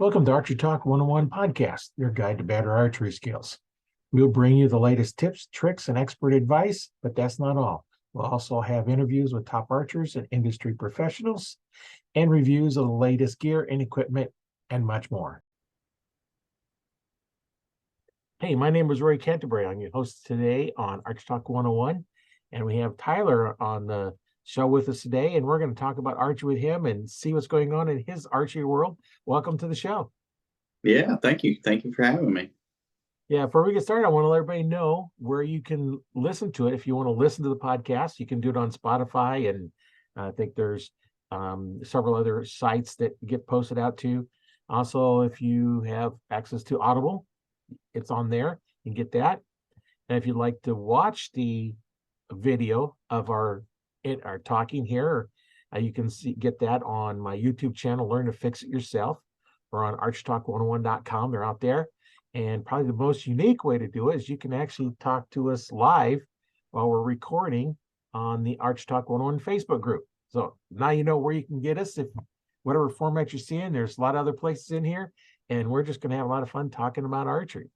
Welcome to Archery Talk 101 podcast, your guide to better archery skills. We'll bring you the latest tips, tricks, and expert advice, but that's not all. We'll also have interviews with top archers and industry professionals and reviews of the latest gear and equipment and much more. Hey, my name is Roy Canterbury. I'm your host today on Archery Talk 101, and we have Tyler on the show with us today, and we're going to talk about archery with him and see what's going on in his archery world. Welcome to the show. Yeah, thank you. Thank you for having me. Yeah, before we get started, I want to let everybody know where you can listen to it. If you want to listen to the podcast, you can do it on Spotify, and I think there's several other sites that get posted out to. Also, if you have access to Audible, it's on there. You can get that. And if you'd like to watch the video of our talking here, you can get that on my YouTube channel, Learn to Fix It Yourself, or on archtalk101.com. They're out there. And probably the most unique way to do it is you can actually talk to us live while we're recording on the Arch Talk 101 Facebook group. So now you know where you can get us. If whatever format you're seeing, there's a lot of other places in here, and we're just going to have a lot of fun talking about archery.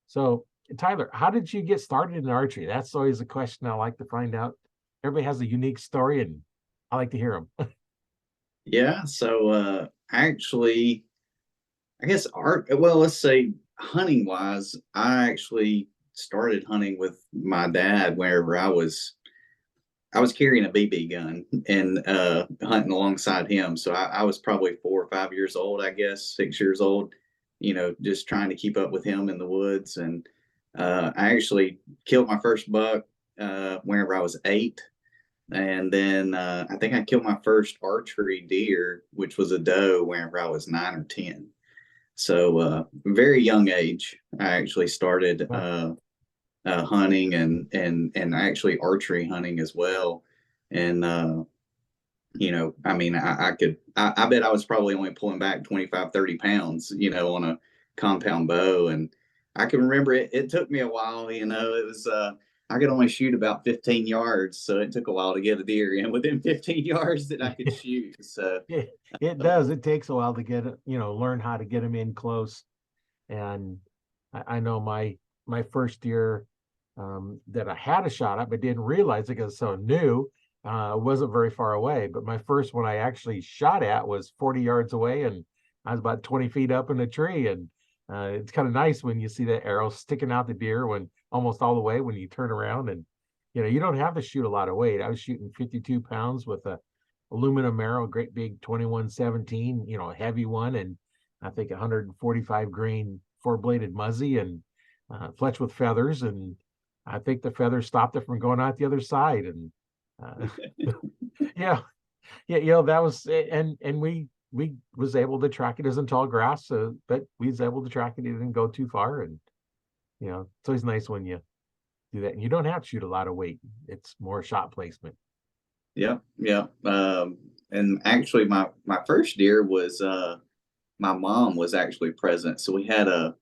So, Tyler, how did you get started in archery? That's always a question I like to find out. Everybody has a unique story, and I like to hear them. Yeah, so actually, I guess let's say hunting wise, I actually started hunting with my dad whenever I was carrying a BB gun and hunting alongside him. So I was probably 4 or 5 years old, I guess, 6 years old, just trying to keep up with him in the woods. And I actually killed my first buck whenever I was 8. And then I think I killed my first archery deer, which was a doe, whenever I was 9 or 10. So very young age, I actually started hunting and actually archery hunting as well. And I mean, I bet I was probably only pulling back 25, 30 pounds, on a compound bow. And I can remember it took me a while, it was, I could only shoot about 15 yards. So it took a while to get a deer in within 15 yards that I could shoot. So it does. It takes a while to get it, learn how to get them in close. And I know my first deer that I had a shot at, but didn't realize it because it's so new, wasn't very far away. But my first one I actually shot at was 40 yards away, and I was about 20 feet up in the tree. And it's kind of nice when you see that arrow sticking out the deer when almost all the way when you turn around. And you don't have to shoot a lot of weight. I was shooting 52 pounds with a aluminum arrow, great big 2117, a heavy one, and I think 145 grain 4-bladed muzzy, and fletched with feathers. And I think the feathers stopped it from going out the other side. And uh, yeah, that was, and we was able to track it as in tall grass, but we was able to track it. It didn't go too far. And it's always nice when you do that, and you don't have to shoot a lot of weight. It's more shot placement. yeah, yeah. And actually my first deer was my mom was actually present. So we had a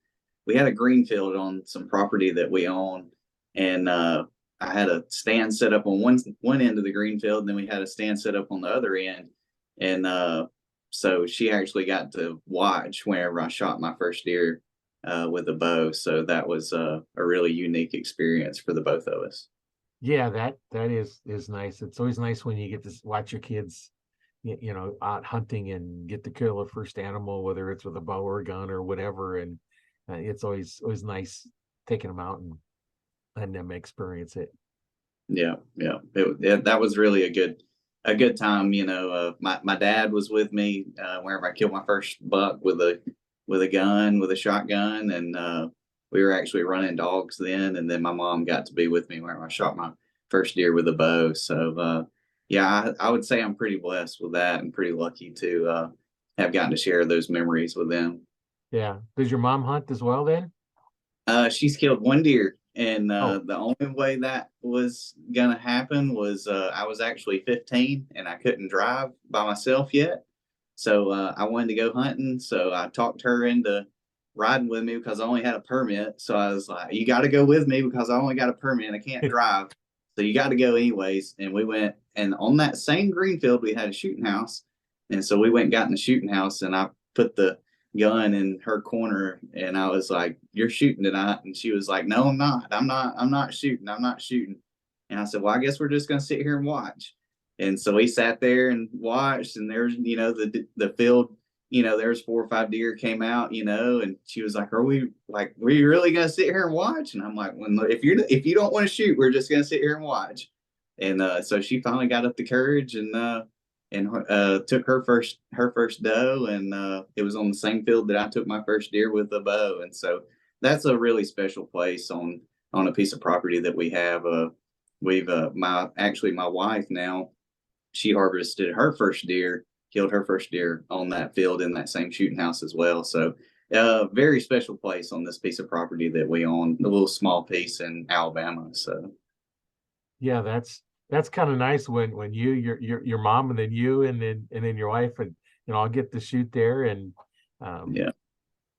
green field on some property that we own, and I had a stand set up on one end of the green field, and then we had a stand set up on the other end, and so she actually got to watch whenever I shot my first deer with a bow. So that was a really unique experience for the both of us. Yeah, that is nice. It's always nice when you get to watch your kids, out hunting and get to kill a first animal, whether it's with a bow or a gun or whatever. And it's always nice taking them out and letting them experience it. Yeah, yeah. That was really a good time. My dad was with me whenever I killed my first buck with a gun, with a shotgun, and we were actually running dogs then. And then my mom got to be with me whenever I shot my first deer with a bow. So yeah, I would say I'm pretty blessed with that and pretty lucky to have gotten to share those memories with them. Yeah. Does your mom hunt as well then? She's killed one deer, and Oh, the only way that was gonna happen was I was actually 15 and I couldn't drive by myself yet, so I wanted to go hunting. So I talked her into riding with me because I only had a permit. So I was like, "You got to go with me because I only got a permit. I can't drive, so you got to go anyways." And we went, and on that same green field we had a shooting house, and so we went and got in the shooting house, and I put gun in her corner, and I was like, "You're shooting tonight," and she was like, "No, I'm not. I'm not shooting. I'm not shooting." And I said, "Well, I guess we're just gonna sit here and watch." And so we sat there and watched, and there's the field. There's 4 or 5 deer came out, and she was like, we really gonna sit here and watch?" And I'm like, "When if you don't want to shoot, we're just gonna sit here and watch." And so she finally got up the courage and took her first doe, and it was on the same field that I took my first deer with a bow. And so that's a really special place on a piece of property that we have. We've my wife now, she harvested her first deer, killed her first deer on that field in that same shooting house as well. So very special place on this piece of property that we own, a little small piece in Alabama. So Yeah, that's kind of nice when your mom and then you and then your wife and all get to shoot there and um yeah.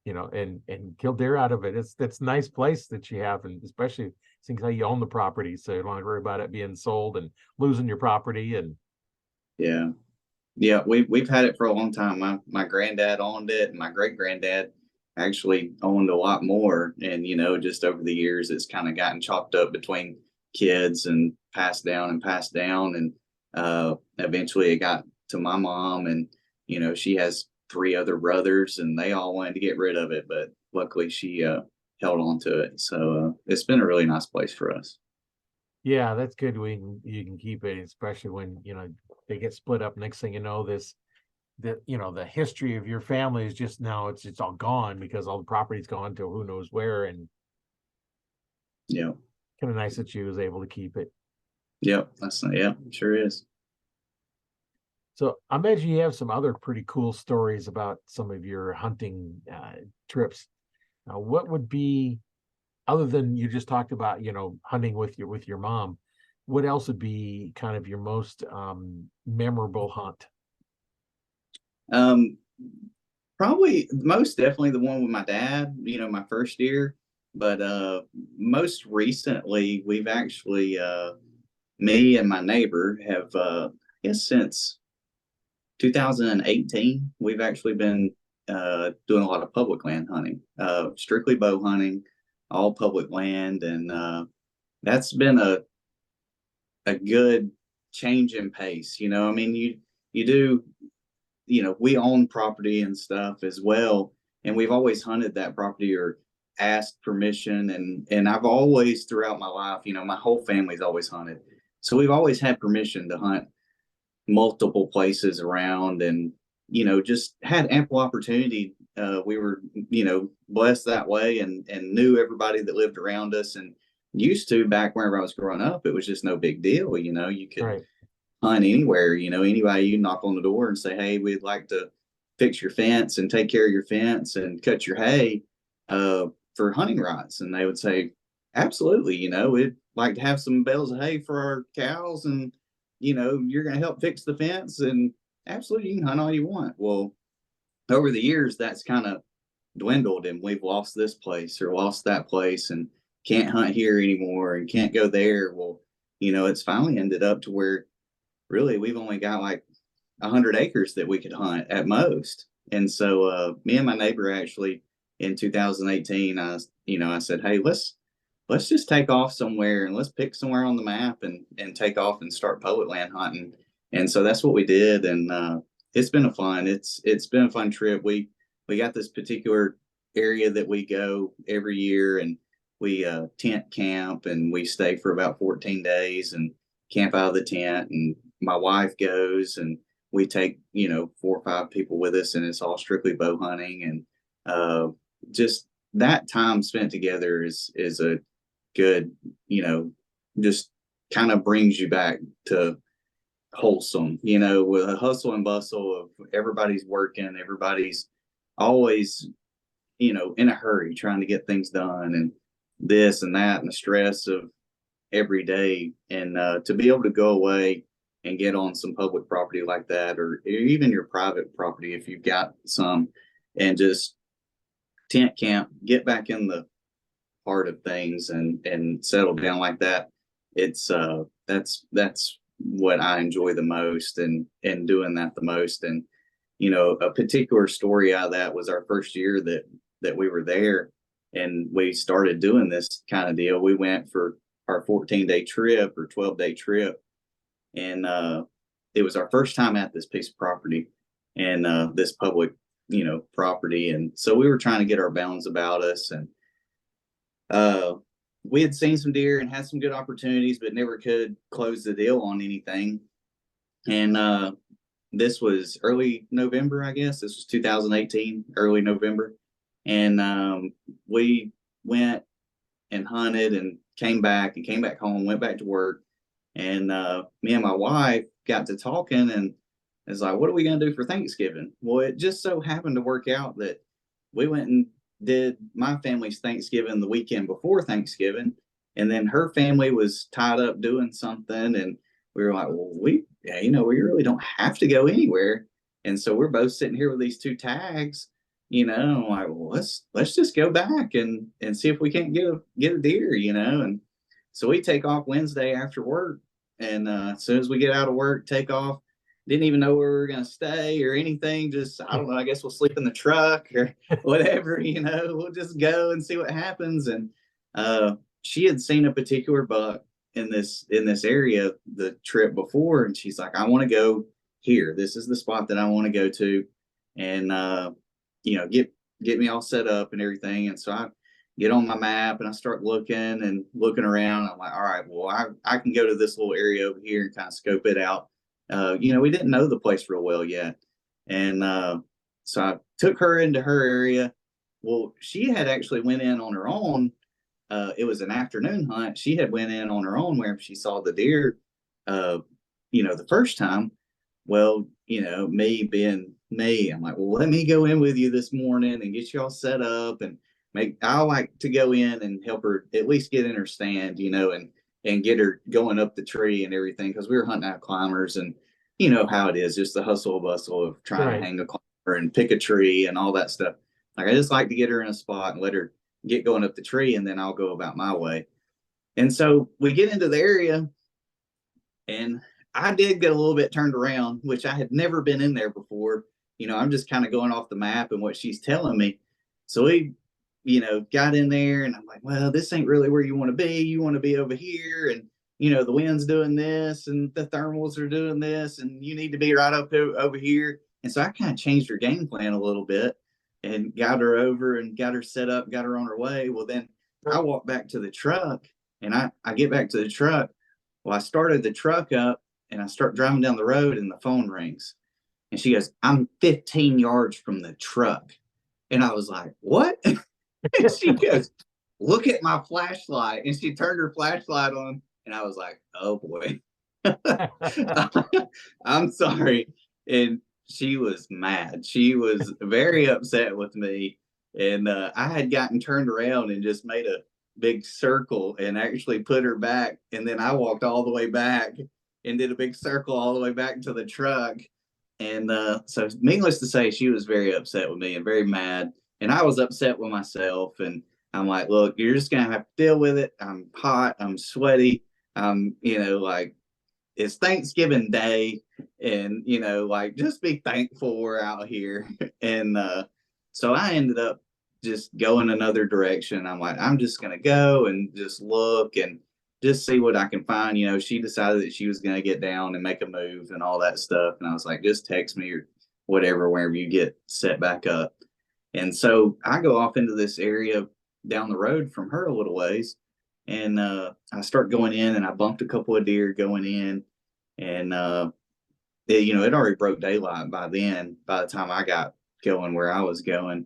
and kill deer out of it. That's a nice place that you have, and especially seems how you own the property, so you don't have to worry about it being sold and losing your property. And Yeah. Yeah, we've had it for a long time. My granddad owned it, and my great granddad actually owned a lot more. And just over the years, it's kind of gotten chopped up between kids and passed down, and eventually it got to my mom, and she has 3 other brothers, and they all wanted to get rid of it, but luckily she held on to it. So it's been a really nice place for us. yeah, that's good when you can keep it, especially when they get split up. Next thing you know, the history of your family is just now it's all gone because all the property's gone to who knows where. And Yeah, kind of nice that she was able to keep it. yeah, yeah, sure is. So I imagine you have some other pretty cool stories about some of your hunting trips. What would be, other than you just talked about, hunting with your mom, what else would be kind of your most memorable hunt? Um, Probably most definitely the one with my dad, my first year. But most recently, we've actually, me and my neighbor have, I guess since 2018, we've actually been doing a lot of public land hunting, strictly bow hunting, all public land. And that's been a good change in pace. I mean, you do we own property and stuff as well, and we've always hunted that property or asked permission. And I've always, throughout my life, my whole family's always hunted, so we've always had permission to hunt multiple places around, and just had ample opportunity. We were blessed that way, and knew everybody that lived around us, and used to, back whenever I was growing up, it was just no big deal. You could Right. hunt anywhere. Anybody, you knock on the door and say, "Hey, we'd like to fix your fence and take care of your fence and cut your hay for hunting rights," and they would say, "Absolutely. We'd like to have some bales of hay for our cows, and you're going to help fix the fence, and absolutely, you can hunt all you want." Well, over the years, that's kind of dwindled, and we've lost this place or lost that place, and can't hunt here anymore, and can't go there. Well, it's finally ended up to where really we've only got like 100 acres that we could hunt at most. And so me and my neighbor actually, in 2018, I said, "Hey, let's just take off somewhere, and let's pick somewhere on the map, and take off and start public land hunting." And so that's what we did. And it's been a fun trip. We got this particular area that we go every year, and we tent camp, and we stay for about 14 days and camp out of the tent. And my wife goes, and we take 4 or 5 people with us, and it's all strictly bow hunting. And just that time spent together is a good, just kind of brings you back to wholesome, with a hustle and bustle of everybody's working, everybody's always, in a hurry trying to get things done, and this and that, and the stress of every day. And to be able to go away and get on some public property like that, or even your private property if you've got some, and just tent camp, get back in the heart of things, and settle down like that. It's that's what I enjoy the most, and doing that the most. And a particular story out of that was our first year that we were there, and we started doing this kind of deal. We went for our 14-day trip or 12-day trip, and it was our first time at this piece of property and this public, property. And so we were trying to get our bounds about us, and uh, we had seen some deer and had some good opportunities, but never could close the deal on anything. And this was early November, I guess. This was 2018, early November. And we went and hunted and came back home, went back to work. And me and my wife got to talking, and it's like, what are we going to do for Thanksgiving? Well, it just so happened to work out that we went and did my family's Thanksgiving the weekend before Thanksgiving. And then her family was tied up doing something. And we were like, well, we really don't have to go anywhere. And so we're both sitting here with these two tags, and I'm like, well, let's just go back and see if we can't get a deer, And so we take off Wednesday after work. And as soon as we get out of work, take off. Didn't even know where we were going to stay or anything. Just, I don't know, I guess we'll sleep in the truck or whatever, we'll just go and see what happens. And she had seen a particular buck in this area the trip before. And she's like, I want to go here. This is the spot that I want to go to. And, get me all set up and everything. And so I get on my map and I start looking around. I'm like, all right, well, I can go to this little area over here and kind of scope it out. We didn't know the place real well yet. And so I took her into her area. Well, she had actually went in on her own. It was an afternoon hunt. She had went in on her own where she saw the deer, the first time. Well, me being me, I'm like, well, let me go in with you this morning and get you all set up and I like to go in and help her at least get in her stand, and get her going up the tree and everything. Cause we were hunting out climbers, and you know how it is, just the hustle bustle of trying to hang a climber and pick a tree and all that stuff. Like, I just like to get her in a spot and let her get going up the tree, and then I'll go about my way. And so we get into the area, and I did get a little bit turned around, which I had never been in there before. I'm just kind of going off the map and what she's telling me. So we, got in there, and I'm like, well, this ain't really where you want to be. You want to be over here. And, the wind's doing this and the thermals are doing this, and you need to be right up over here. And so I kind of changed her game plan a little bit and got her over and got her set up, got her on her way. Well, then I walked back to the truck, and I get back to the truck. Well, I started the truck up and I start driving down the road, and the phone rings. And she goes, I'm 15 yards from the truck. And I was like, what? And she goes, look at my flashlight. And she turned her flashlight on. And I was like, oh boy. I'm sorry. And she was mad. She was very upset with me. And I had gotten turned around and just made a big circle and actually put her back. And then I walked all the way back and did a big circle all the way back to the truck. And so needless to say, she was very upset with me and very mad. And I was upset with myself. And I'm like, look, you're just going to have to deal with it. I'm hot. I'm sweaty. Like, it's Thanksgiving Day. And, just be thankful we're out here. And so I ended up just going another direction. I'm like, I'm just going to go and just look and just see what I can find. She decided that she was going to get down and make a move and all that stuff. And I was like, just text me or whatever, wherever you get set back up. And so I go off into this area down the road from her a little ways. And I start going in, and I bumped a couple of deer going in. And, it already broke daylight by then, by the time I got going where I was going.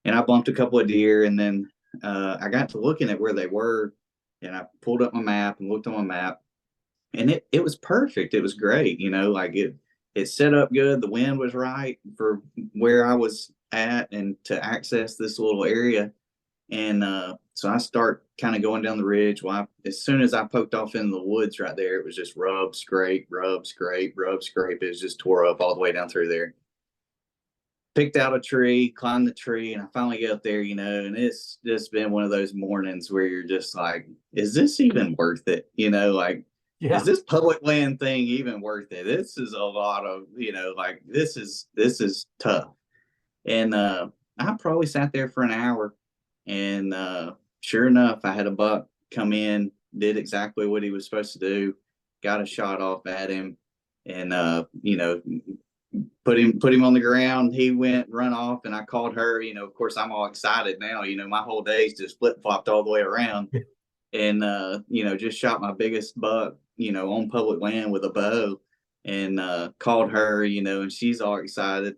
And I bumped a couple of deer, and then I got to looking at where they were. And I pulled up my map and looked on my map, and it was perfect. It was great. Like it set up good. The wind was right for where I was at and to access this little area. And so I start kind of going down the ridge. Well, as soon as I poked off into the woods right there, it was just rub, scrape, rub, scrape, rub, scrape. It was just tore up all the way down through there. Picked out a tree, climbed the tree, and I finally get up there, and it's just been one of those mornings where you're just like, is this even worth it? Like, Yeah. is this public land thing even worth it? This is a lot of, like this is tough. And I probably sat there for an hour, and sure enough, I had a buck come in, did exactly what he was supposed to do, got a shot off at him, and put him on the ground. He went run off, and I called her. Of course, I'm all excited now. My whole day's just flip flopped all the way around, and just shot my biggest buck, on public land with a bow, and called her, and she's all excited.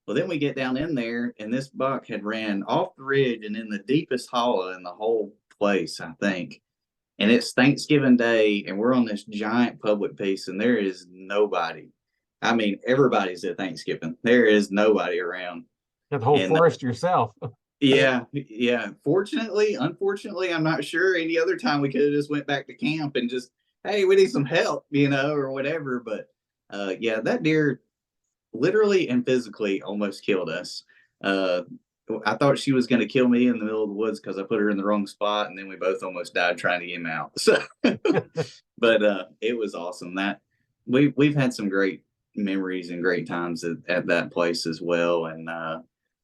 Well, then we get down in there, and this buck had ran off the ridge and in the deepest hollow in the whole place, I think. And it's Thanksgiving Day, and we're on this giant public piece, and there is nobody. I mean, everybody's at Thanksgiving. There is nobody around. The whole And forest yourself. yeah, yeah. Fortunately, unfortunately, I'm not sure. Any other time we could have just went back to camp and just, hey, we need some help, or whatever. But yeah, that deer literally and physically almost killed us. Uh, I thought she was going to kill me in the middle of the woods because I put her in the wrong spot, and then we both almost died trying to get him out. So, but it was awesome. That we've had some great memories and great times at that place as well. And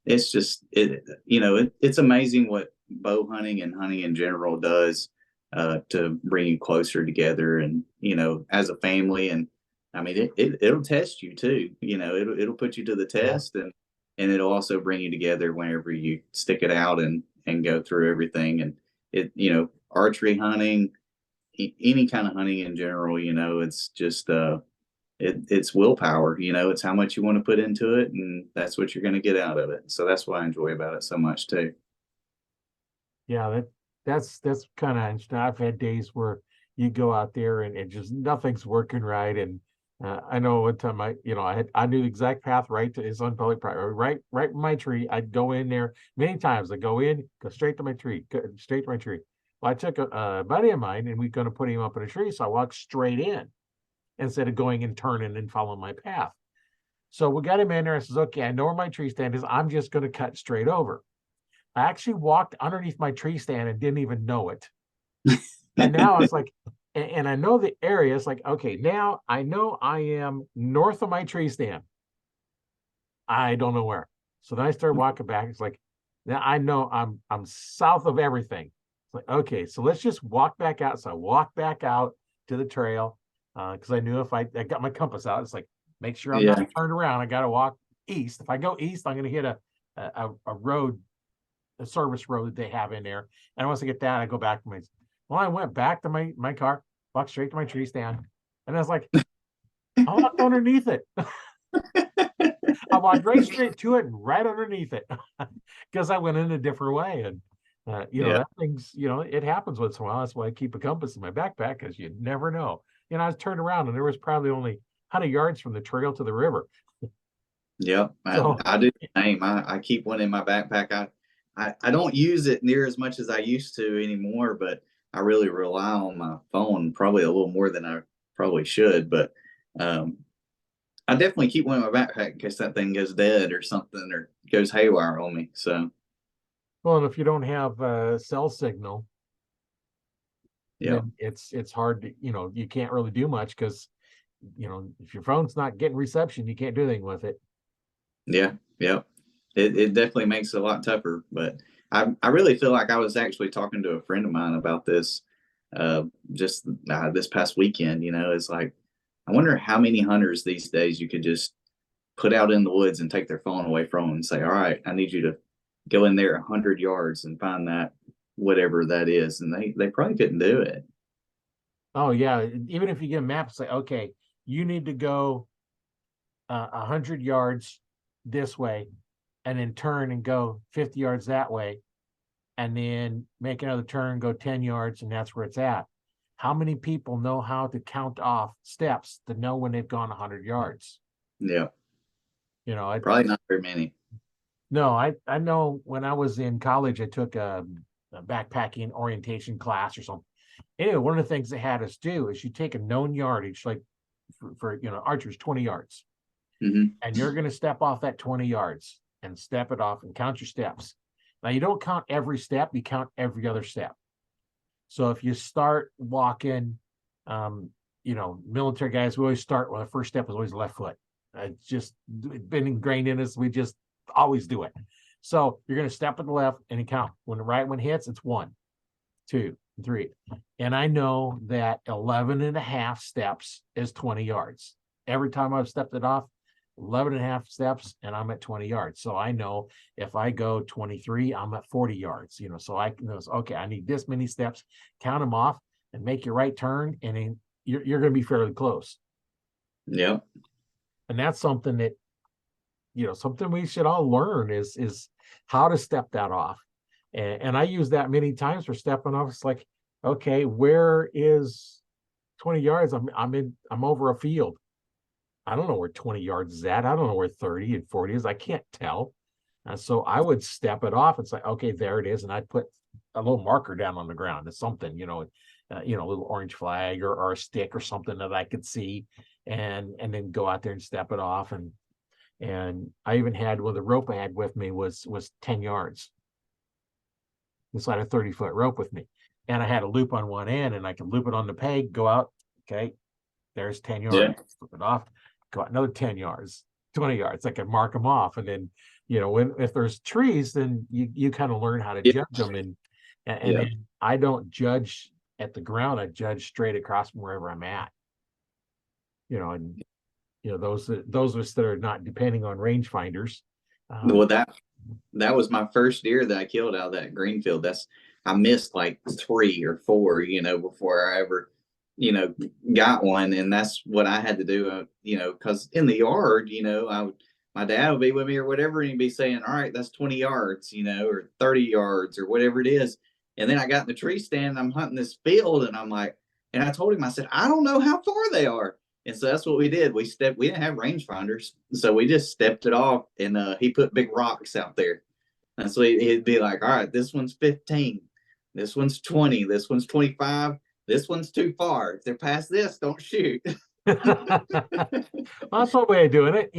it's just it's amazing what bow hunting and hunting in general does to bring you closer together, and as a family. And I mean, it'll test you too. It'll put you to the Yeah. test, and it'll also bring you together whenever you stick it out and go through everything. And archery hunting, any kind of hunting in general, it's just it's willpower. It's how much you want to put into it, and that's what you're going to get out of it. So that's what I enjoy about it so much too. Yeah, that's kind of interesting. I've had days where you go out there and it just nothing's working right. And I know one time I knew the exact path right to his on public property, right in my tree. I'd go in there many times. I go in, go straight to my tree, go straight to my tree. Well, I took a buddy of mine, and we're going to put him up in a tree, so I walked straight in instead of going and turning and following my path. So we got him in there. I says, okay, I know where my tree stand is. I'm just going to cut straight over. I actually walked underneath my tree stand and didn't even know it. And now it's like, and I know the area. It's like, okay, now I know I am north of my tree stand. I don't know where. So then I started walking back. It's like, now I know I'm south of everything. It's like, okay, so let's just walk back out. So I walked back out to the trail because I knew if I got my compass out, it's like, make sure I'm not Yeah, turned around. I got to walk east. If I go east, I'm going to hit a road, a service road that they have in there. And once I get that, I go back to my. Well, I went back to my car, walked straight to my tree stand, and I was like, I walked underneath it. I walked right straight to it and right underneath it because I went in a different way. And yeah, that thing's it happens once in a while. That's why I keep a compass in my backpack, because you never know. I was turned around and there was probably only 100 yards from the trail to the river. yeah. I, So I do the same. I keep one in my backpack. I don't use it near as much as I used to anymore, but I really rely on my phone probably a little more than I probably should. But um, I definitely keep one in my backpack in case that thing goes dead or something, or goes haywire on me. So well, and if you don't have a cell signal, yeah, then it's hard to you can't really do much because if your phone's not getting reception, you can't do anything with it. yeah, yeah. It definitely makes it a lot tougher. But I really feel like I was actually talking to a friend of mine about this uh, just this past weekend. It's like, I wonder how many hunters these days you could just put out in the woods and take their phone away from them and say, all right, I need you to go in there 100 yards and find that whatever that is. And they probably couldn't do it. Oh yeah, even if you get a map, say, okay, you need to go 100 yards this way, and then turn and go 50 yards that way, and then make another turn, go 10 yards, and that's where it's at. How many people know how to count off steps to know when they've gone 100 yards? Yeah, I probably not very many. no, I know when I was in college, I took a backpacking orientation class or something. Anyway, one of the things they had us do is you take a known yardage, like for archers, 20 yards, Hmm. and you're going to step off that 20 yards and step it off and count your steps. Now, you don't count every step, you count every other step. So if you start walking, um, military guys, we always start with the first step is always left foot. It's just been ingrained in us. We just always do it. So you're going to step with the left and you count. When the right one hits, it's 1, 2, 3. And I know that 11 and a half steps is 20 yards. Every time I've stepped it off, 11 and a half steps and I'm at 20 yards. So I know if I go 23, I'm at 40 yards, so I know, okay, I need this many steps, count them off and make your right turn. And then you're going to be fairly close. Yeah. And that's something that, something we should all learn is how to step that off. And I use that many times for stepping off. It's like, okay, where is 20 yards? I'm over a field. I don't know where 20 yards is at. I don't know where 30 and 40 is. I can't tell. And so I would step it off and say, okay, there it is. And I'd put a little marker down on the ground. It's something, a little orange flag or a stick or something that I could see, and then go out there and step it off. And I even had, the rope I had with me was 10 yards. It's like a 30-foot rope with me. And I had a loop on one end and I could loop it on the peg, go out. Okay, there's 10 yards, flip it off, go out another 10 yards, 20 yards. I can mark them off. And then, if there's trees, then you kind of learn how to judge them. And then I don't judge at the ground. I judge straight across from wherever I'm at. And those of us that are not depending on rangefinders. Well, that was my first deer that I killed out of that green field. I missed like 3 or 4, before I ever, got one. And that's what I had to do, because in the yard, my dad would be with me or whatever, and he'd be saying, all right, that's 20 yards, or 30 yards or whatever it is. And then I got in the tree stand and I'm hunting this field and I'm like, and I told him, I said, I don't know how far they are. And so that's what we did. We didn't have rangefinders. So we just stepped it off, and he put big rocks out there. And so he'd be like, all right, this one's 15. This one's 20. This one's 25. This one's too far. If they're past this, don't shoot. Well, that's one way of doing it,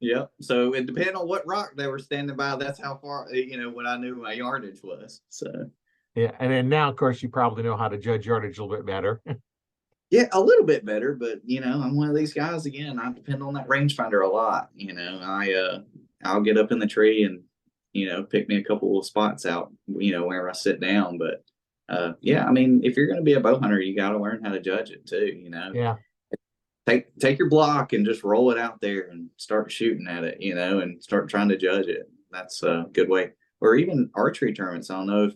Yeah. So it depended on what rock they were standing by. That's how far, what I knew my yardage was. So. Yeah. And then now, of course, you probably know how to judge yardage a little bit better. Yeah, a little bit better, but I'm one of these guys again. I depend on that rangefinder a lot. I'll get up in the tree and pick me a couple of spots out, wherever I sit down. But if you're going to be a bow hunter, you got to learn how to judge it too. Yeah. Take your block and just roll it out there and start shooting at it, and start trying to judge it. That's a good way. Or even archery tournaments. I don't know if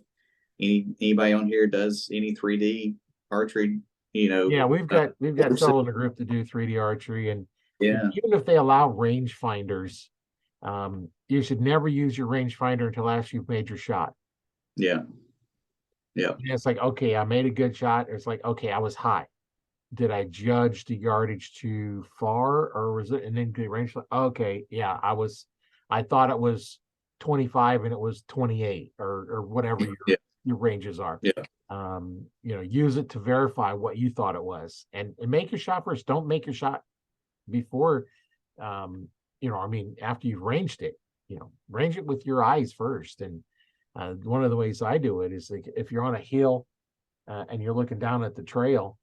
anybody on here does any 3D archery. Yeah, we've got several in the group to do 3D archery, and even if they allow rangefinders, you should never use your rangefinder until after you've made your shot. Yeah. And it's like, okay, I made a good shot. It's like, okay, I was high. Did I judge the yardage too far, or was it? And then the range, okay, yeah, I thought it was 25 and it was 28 or whatever your ranges are. Use it to verify what you thought it was, and make your shot first. Don't make your shot before, after you've ranged it. Range it with your eyes first. And one of the ways I do it is, like, if you're on a hill and you're looking down at the trail,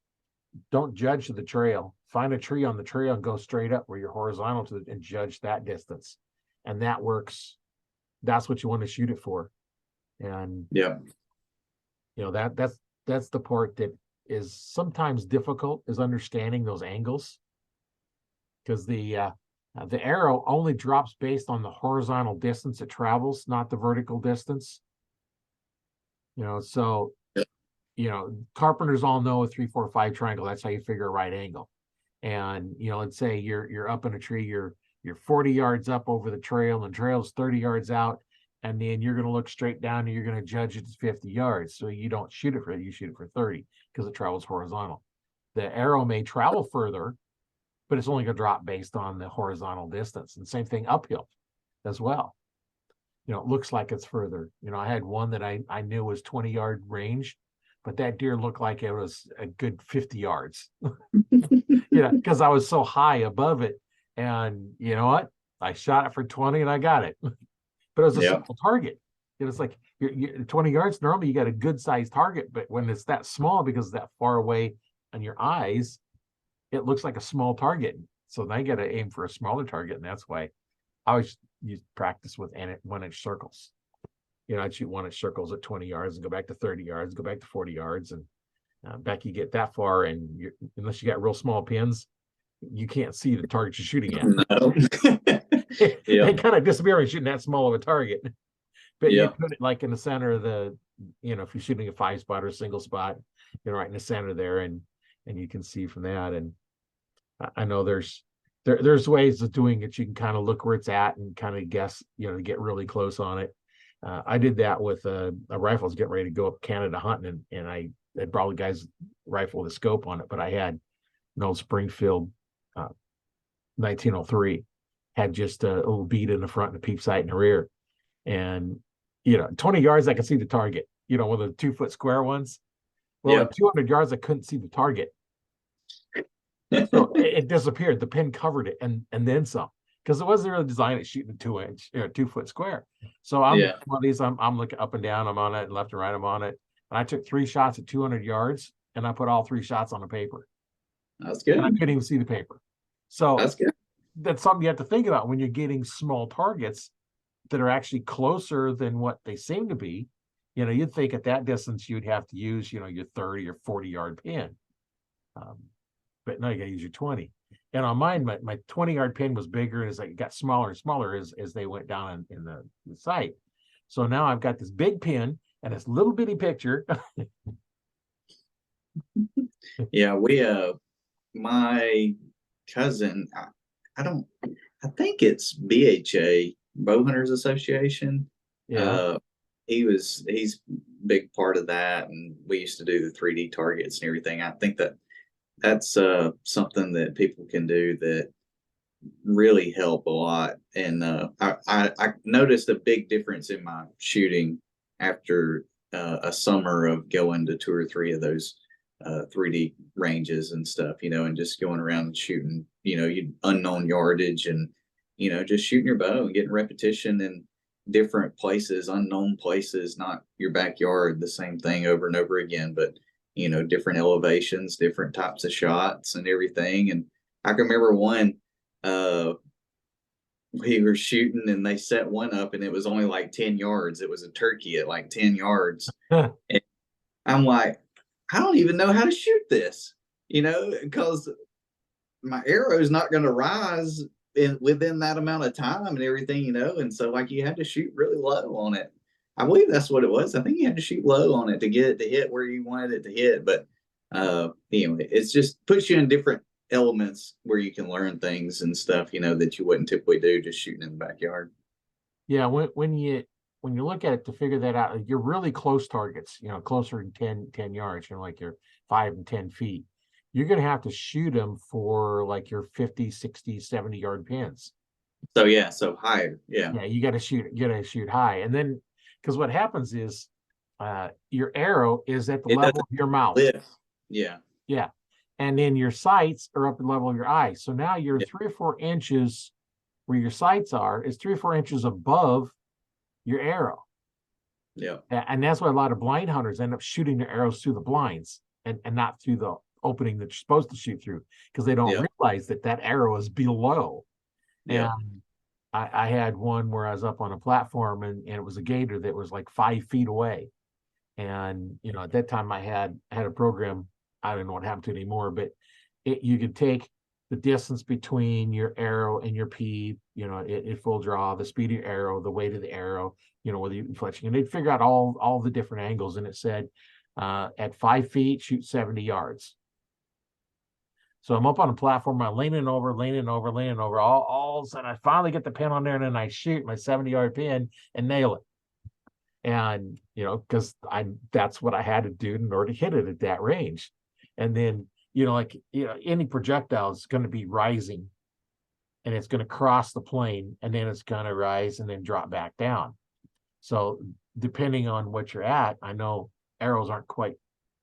don't judge the trail. Find a tree on the trail and go straight up where you're horizontal to it and judge that distance. And that works. That's what you want to shoot it for. And that's the part that is sometimes difficult, is understanding those angles, because the arrow only drops based on the horizontal distance it travels, not the vertical distance. So carpenters all know a 3, 4, 5 triangle. That's how you figure a right angle. And let's say you're up in a tree, you're 40 yards up over the trail, and the trail's 30 yards out. And then you're going to look straight down and you're going to judge it as 50 yards. So you don't shoot it you shoot it for 30 because it travels horizontal. The arrow may travel further, but it's only going to drop based on the horizontal distance. And same thing uphill as well. It looks like it's further. I had one that I knew was 20-yard range, but that deer looked like it was a good 50 yards, because I was so high above it. And you know what? I shot it for 20 and I got it. But it was a simple target. It's like you're 20 yards. Normally, you got a good sized target, but when it's that small, because it's that far away on your eyes, it looks like a small target. So now you got to aim for a smaller target, and that's why I always use practice with 1-inch circles. I'd shoot 1-inch circles at 20 yards and go back to 30 yards, go back to 40 yards, and back you get that far, and unless you got real small pins, you can't see the target you're shooting at. No. They kind of disappear when you're shooting that small of a target. But you put it like in the center of the, if you're shooting a 5-spot or a single spot, right in the center there, and you can see from that. And I know there's ways of doing it. You can kind of look where it's at and kind of guess, to get really close on it. I did that with a rifle. I was getting ready to go up Canada hunting, and I had brought the guy's rifle with a scope on it, but I had an old Springfield 1903, had just a little bead in the front and a peep sight in the rear. And 20 yards I could see the target, with the 2-foot square ones. Well, at 200 yards I couldn't see the target. So it disappeared. The pin covered it and then some, because it wasn't really designed at shooting a 2-inch, 2-foot square. So I'm one of these, I'm looking up and down, I'm on it, and left and right, I'm on it. And I took 3 shots at 200 yards, and I put all 3 shots on the paper. That's good. And I couldn't even see the paper. So that's good. That's something you have to think about when you're getting small targets that are actually closer than what they seem to be. You'd think at that distance you'd have to use, your 30 or 40-yard pin. But no, you got to use your 20. And on mine, my 20-yard pin was bigger as it got smaller and smaller as they went down in the sight. So now I've got this big pin and this little bitty picture. Yeah, my cousin, I think it's BHA, Bow Hunters Association. Yeah. He's a big part of that, and we used to do the 3D targets and everything. I think that's something that people can do that really help a lot. And I noticed a big difference in my shooting after a summer of going to 2 or 3 of those 3D ranges and stuff, and just going around and shooting, unknown yardage, and just shooting your bow and getting repetition in different places, unknown places, not your backyard, the same thing over and over again, but different elevations, different types of shots and everything. And I can remember one, we were shooting and they set one up and it was only like 10 yards. It was a turkey at like 10 yards. And I'm like, I don't even know how to shoot this, because my arrow is not going to rise within that amount of time and everything, and so like you had to shoot really low on it. I believe that's what it was. I think you had to shoot low on it to get it to hit where you wanted it to hit. But it's just puts you in different elements where you can learn things and stuff, that you wouldn't typically do just shooting in the backyard. Yeah, when you look at it to figure that out, you're really close targets, closer than 10 yards, like you're 5 and 10 feet. You're going to have to shoot them for like your 50, 60, 70-yard pins. So higher. Yeah, you got to shoot high. And then, because what happens is your arrow is at the level of your mouth. Yeah. And then your sights are up at the level of your eye. So now you're 3 or 4 inches where your sights are is 3 or 4 inches above your arrow. Yeah. And that's why a lot of blind hunters end up shooting their arrows through the blinds and not through the opening that you're supposed to shoot through, because they don't realize that arrow is below. And I had one where I was up on a platform and it was a gator that was like 5 feet away. And, at that time I had a program, I don't know what happened to it anymore, but you could take the distance between your arrow and your P, at full draw, the speed of your arrow, the weight of the arrow, whether you're fletching, and they'd figure out all the different angles. And it said, at 5 feet, shoot 70 yards. So I'm up on a platform, I'm leaning over. All of a sudden, I finally get the pin on there, and then I shoot my 70-yard pin and nail it. And, because that's what I had to do in order to hit it at that range. And then, any projectile is going to be rising, and it's going to cross the plane, and then it's going to rise and then drop back down. So depending on what you're at, I know arrows aren't quite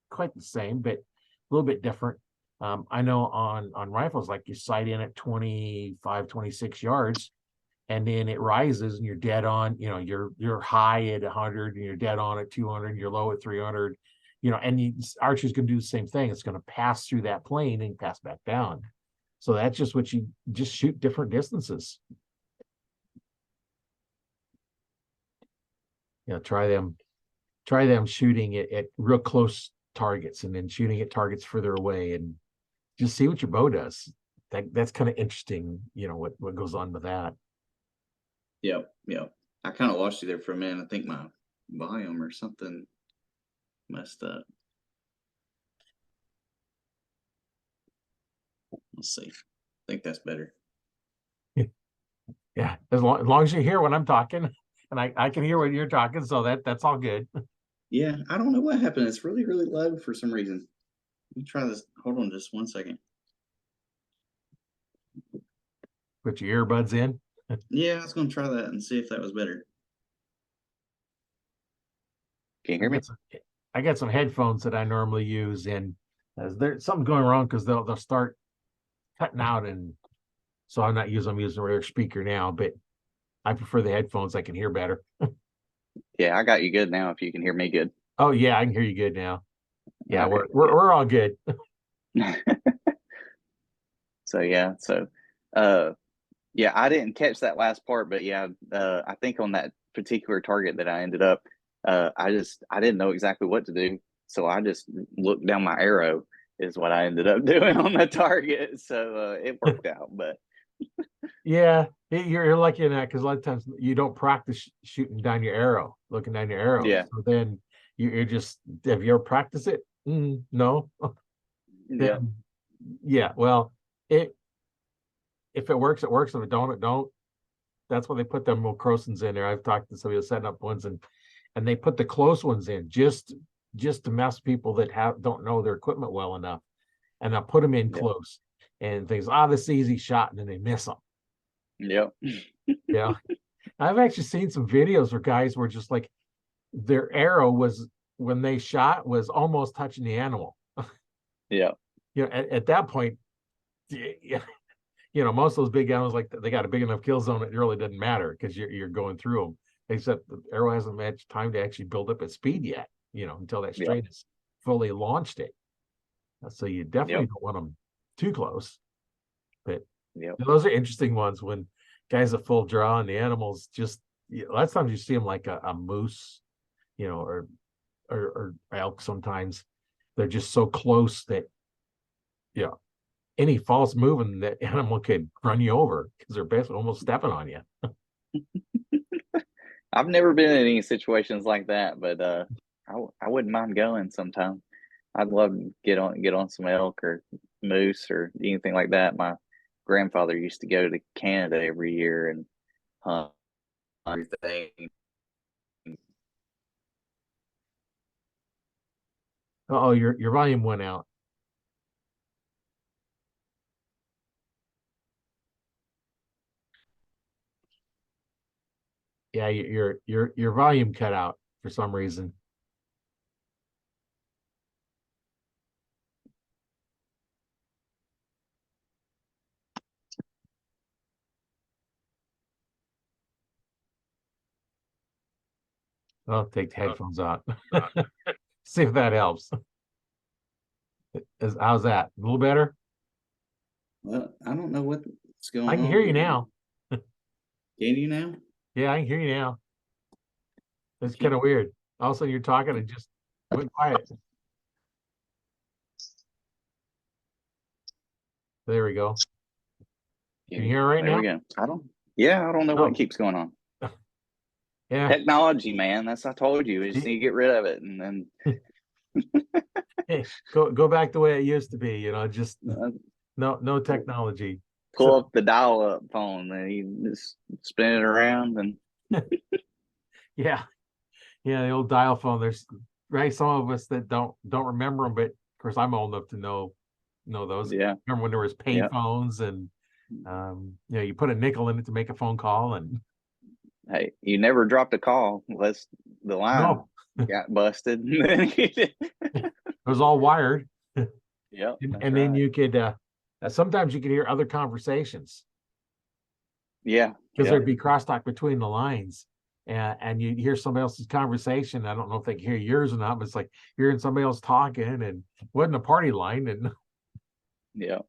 the same, but a little bit different. I know on rifles, like you sight in at 25, 26 yards, and then it rises and you're dead on, you're high at 100 and you're dead on at 200 and you're low at 300, and archer's going to do the same thing. It's going to pass through that plane and pass back down. So that's just what you just shoot different distances. Try them shooting it at real close targets and then shooting at targets further away and just see what your bow does. That's kind of interesting, what goes on with that. Yep. I kind of lost you there for a minute. I think my volume or something messed up. Let's see. I think that's better. Yeah, as long as you hear what I'm talking, and I can hear what you're talking, so that's all good. Yeah, I don't know what happened. It's really, really low for some reason. Let me try this. Hold on just 1 second. Put your earbuds in. Yeah, I was going to try that and see if that was better. Can you hear me? I got some headphones that I normally use, and there's something going wrong because they'll start cutting out, and so I'm using a regular speaker now, but I prefer the headphones. I can hear better. Yeah, I got you good now. If you can hear me good. Oh yeah, I can hear you good now. Yeah, Okay, we're all good. So yeah, yeah, I didn't catch that last part, but yeah, I think on that particular target that I ended up, I didn't know exactly what to do, so I just looked down my arrow is what I ended up doing on the target. So it worked out, but Yeah, you're lucky in that because a lot of times you don't practice shooting down your arrow, looking down your arrow. yeah, So then you're just, have you ever practiced it? No. yeah, Then yeah, well, if it works, it works. If it don't, it don't. That's why they put them little crosins in there. I've talked to somebody who's setting up ones, and they put the close ones in just to mess people that don't know their equipment well enough, and they'll put them in yeah, close and things. This is easy shot, and then they miss them. yep, Yeah, I've actually seen some videos where guys were just like their arrow was, when they shot, was almost touching the animal. yeah, At that point, most of those big animals, like they got a big enough kill zone, it really doesn't matter because you're going through them. Except the arrow hasn't had time to actually build up its speed yet, until that yep, strain has fully launched it. So you definitely yep, don't want them too close. But yep, those are interesting ones when guys are full draw and the animals just, lots of times you see them like a moose, or elk. Sometimes they're just so close that, any false moving, that animal could run you over because they're basically almost stepping on you. I've never been in any situations like that, but I wouldn't mind going sometime. I'd love to get on some elk or moose or anything like that. My grandfather used to go to Canada every year and hunt everything. Oh, your volume went out. Yeah, your volume cut out for some reason. I'll take the headphones out. See if that helps. How's that? A little better? Well, I don't know what's going I on can hear you here. now. Can you now? Yeah, I can hear you now. It's Can- kind of weird. All of a sudden you're talking and just went quiet. There we go. Can you hear it right There we now? go. I don't know what Oh, keeps going on. yeah. Technology, man. I told you. We just need to get rid of it. And then Hey, go back the way it used to be, just uh, no technology. pull So up the dial up phone and you just spin it around and yeah, the old dial phone. There's right some of us that don't remember them, but of course I'm old enough to know those. yeah. Remember when there was pay Yeah. phones and you put a nickel in it to make a phone call, and Hey, you never dropped a call unless the line no, got busted. it was all wired. Yep, and, that's and then right. you could sometimes you could hear other conversations Yeah, because yeah, there'd be crosstalk between the lines. and you hear somebody else's conversation. I don't know if they can hear yours or not, but it's like hearing somebody else talking, and wasn't a party line, Yeah.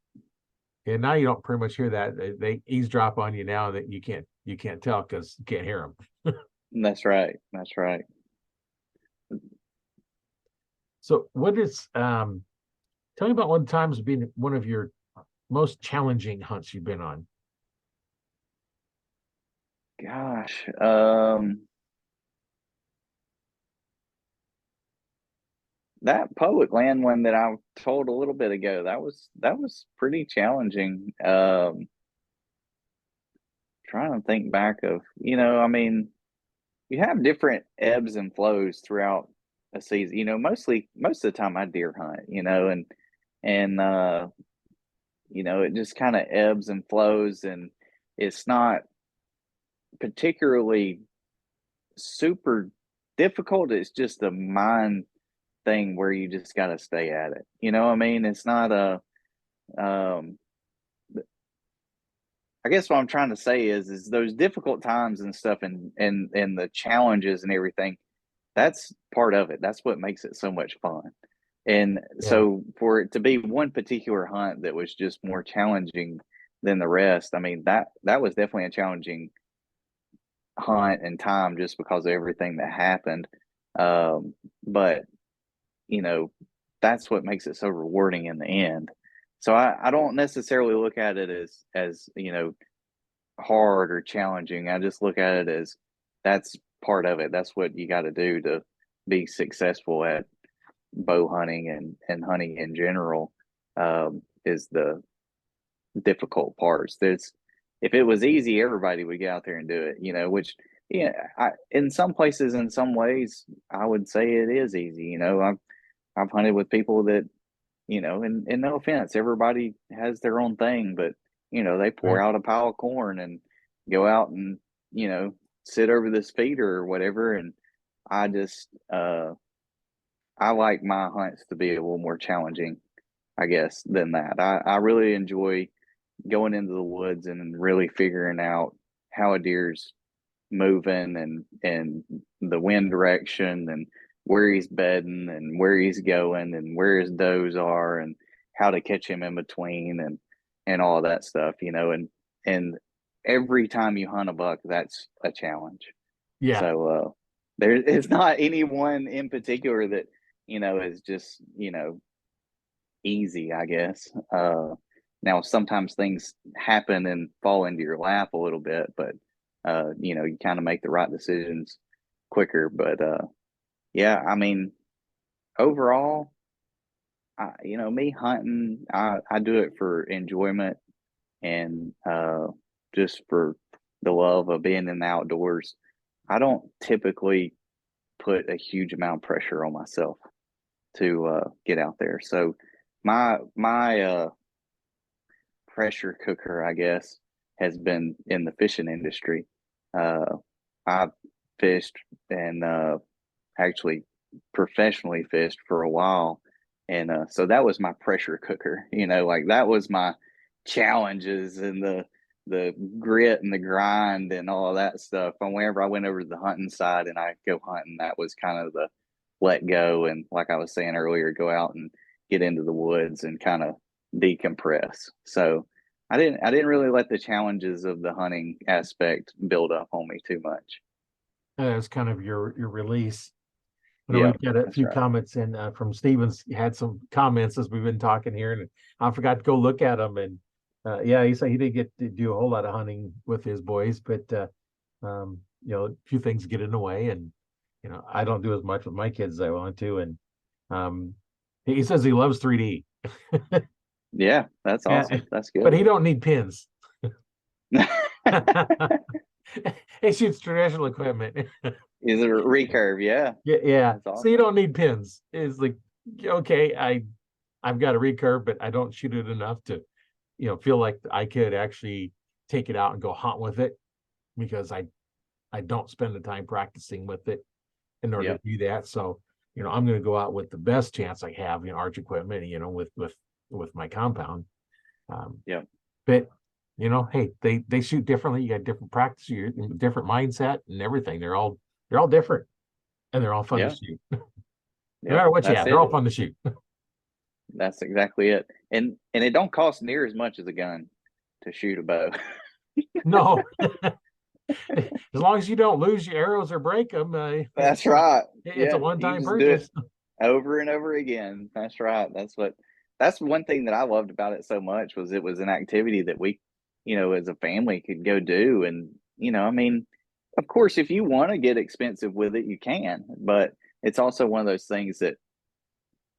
and now you don't pretty much hear that. They eavesdrop on you now that you can't tell because you can't hear them. That's right. That's right. So what is tell me about one time's been one of your most challenging hunts you've been on. Gosh. That public land one that I told a little bit ago, that was pretty challenging. Trying to think back of, I mean, you have different ebbs and flows throughout a season. Mostly most of the time I deer hunt, and it just kind of ebbs and flows, and it's not particularly super difficult. It's just a mind thing where you just got to stay at it. You know what I mean? It's not a um I guess what I'm trying to say is those difficult times and stuff, and the challenges and everything, that's part of it. That's what makes it so much fun. And Yeah. so for it to be one particular hunt that was just more challenging than the rest, I mean, that was definitely a challenging hunt and time just because of everything that happened. But you know, that's what makes it so rewarding in the end. So I don't necessarily look at it as hard or challenging. I just look at it as that's part of it. That's what you got to do to be successful at bow hunting and hunting in general, is the difficult parts. There's If it was easy, everybody would get out there and do it, which yeah, in some places, in some ways, I would say it is easy. I've hunted with people that, and no offense, everybody has their own thing, but they pour Right. out a pile of corn and go out and, sit over this feeder or whatever. And I just I like my hunts to be a little more challenging, I guess, than that. I really enjoy going into the woods and really figuring out how a deer's moving, and the wind direction, and where he's bedding and where he's going and where his does are, and how to catch him in between, and all of that stuff, and every time you hunt a buck, that's a challenge. Yeah. So there is not anyone in particular that is just easy, I guess. Now sometimes things happen and fall into your lap a little bit, but you kind of make the right decisions quicker. But yeah, I mean, overall, me hunting, I do it for enjoyment, and just for the love of being in the outdoors. I don't typically put a huge amount of pressure on myself to get out there. So my pressure cooker, I guess, has been in the fishing industry. I've fished and actually professionally fished for a while, and so that was my pressure cooker. Like that was my challenges and the grit and the grind and all of that stuff. And whenever I went over to the hunting side and I go hunting, that was kind of the let go, and like I was saying earlier, go out and get into the woods and kind of decompress. So I didn't really let the challenges of the hunting aspect build up on me too much. That's kind of your release. I know Yeah, we've got a that's few right. comments in from Stevens. He had some comments as we've been talking here, and I forgot to go look at them. And yeah, he said he didn't get to do a whole lot of hunting with his boys, but a few things get in the way, and I don't do as much with my kids as I want to. And um, he says he loves 3D. Yeah, that's Yeah, awesome. That's but good. he don't need pins. He shoots traditional equipment. Is it a recurve? Yeah, Yeah, yeah. that's So you awesome. don't need pins. It's like, okay, I've got a recurve, but I don't shoot it enough to, feel like I could actually take it out and go hunt with it, because I don't spend the time practicing with it in order to Yep, do that. So, I'm going to go out with the best chance I have, arch equipment, with my compound. Um, yep. but You know, hey, they shoot differently. You got different practice, you're different mindset and everything. They're all different, and they're all fun to Yeah, shoot. No yep, matter what you that's have, they're all it. fun to shoot. That's exactly it. And it don't cost near as much as a gun to shoot a bow. No, as long as you don't lose your arrows or break them, That's right. it's a Yeah, you one-time just do it purchase. over and over again. That's right. That's one thing that I loved about it so much was it was an activity that we, as a family could go do. And, I mean, of course, if you want to get expensive with it, you can, but it's also one of those things that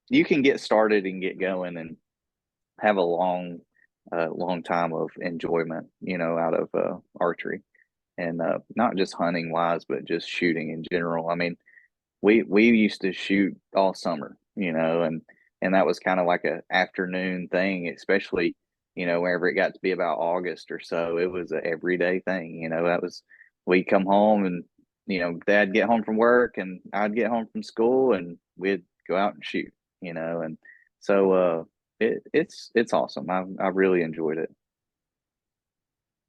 you can get started and get going and have a long time of enjoyment, out of archery and not just hunting wise, but just shooting in general. I mean, we used to shoot all summer, and that was kind of like a afternoon thing, especially, whenever it got to be about August or so, it was a everyday thing. That was we'd come home and Dad get home from work and I'd get home from school and we'd go out and shoot, and so it's awesome. I really enjoyed it.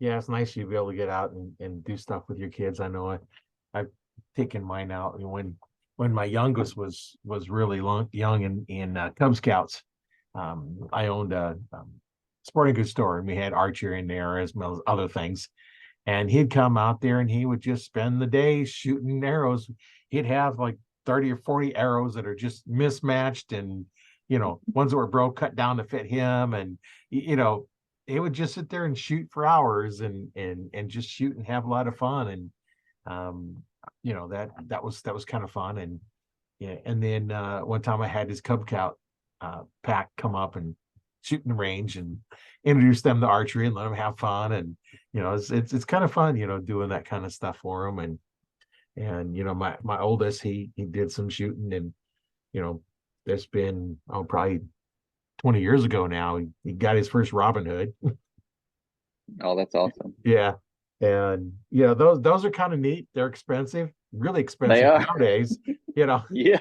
Yeah, it's nice you be able to get out and do stuff with your kids. I know I've taken mine out. And when my youngest was really young in Cub Scouts, I owned a sporting goods store and we had archery in there as well as other things. And he'd come out there and he would just spend the day shooting arrows. He'd have like 30 or 40 arrows that are just mismatched and ones that were broke cut down to fit him. And he would just sit there and shoot for hours and just shoot and have a lot of fun. And that was kind of fun. And yeah, and then one time I had his Cub Scout pack come up and shoot in the range and introduce them to archery and let them have fun. And it's kind of fun, doing that kind of stuff for them. And my oldest, he did some shooting, and that's been probably 20 years ago now. He got his first Robin Hood. Oh, that's awesome. Yeah. And those are kind of neat. They're expensive, really They expensive are. nowadays. you know Yeah.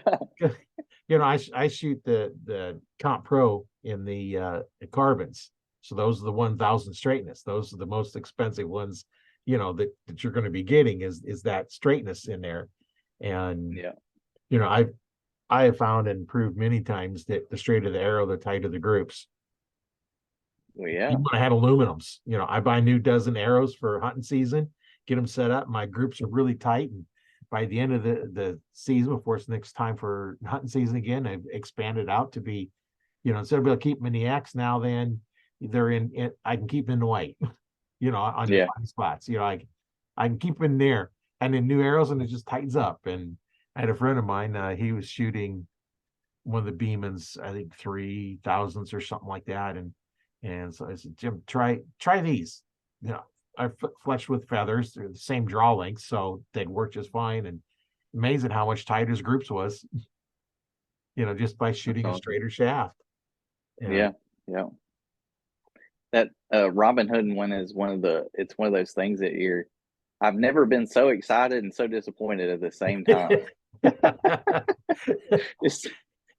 I shoot the Comp Pro in the carbons. So those are the 1,000 straightness. Those are the most expensive ones, that you're going to be getting is that straightness in there. And Yeah. I have found and proved many times that the straighter the arrow, the tighter the groups. Well, yeah. Even when I had aluminums, I buy new dozen arrows for hunting season, get them set up. My groups are really tight. And by the end of the season, before it's next time for hunting season again, I've expanded out to be, instead of being able to keep them in the X now, then they're I can keep them in the white, on your Yeah. fine spots. I can keep them in there and then new arrows and it just tightens up. And I had a friend of mine, he was shooting one of the Beemans, I think 3,000s or something like that. And so I said, Jim, try these. I fletched with feathers. They're the same draw length, so they'd work just fine. And amazing how much tighter his groups was, just by That's shooting a awesome. straighter shaft. And Yeah. Yeah. That Robin Hood one is it's one of those things that I've never been so excited and so disappointed at the same time. It's